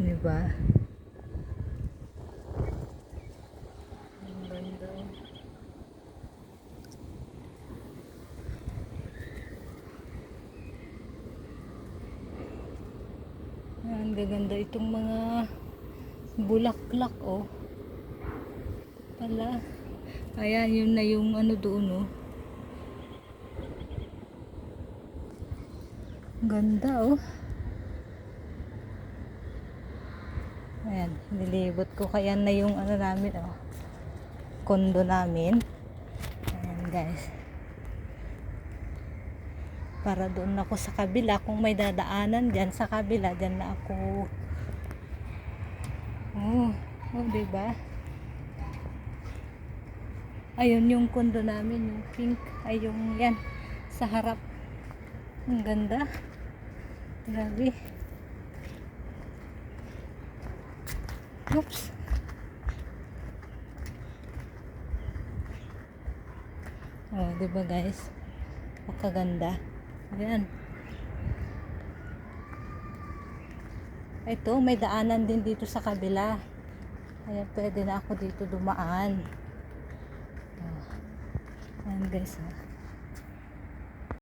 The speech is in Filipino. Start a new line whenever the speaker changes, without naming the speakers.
Diba? Ang ganda. Ang gaganda itong mga bulaklak, oh. Pala. Ayan, yun na yung ano doon, oh. Ganda, oh. Ayan, nilibot ko. Kaya na yung ano namin, oh. Kondo namin. Ayan, guys. Para doon ako sa kabila. Kung may dadaanan dyan sa kabila, dyan na ako. Oh, oh, diba? Ayun yung kondo namin, yung pink. Ay, yung yan, sa harap. Ang ganda. Grabe. Oops. Oh, diba guys? Napakaganda. Ayan. Ito, may daanan din dito sa kabila. Kaya pwede na ako dito dumaan. Oh. Ayan guys, ha.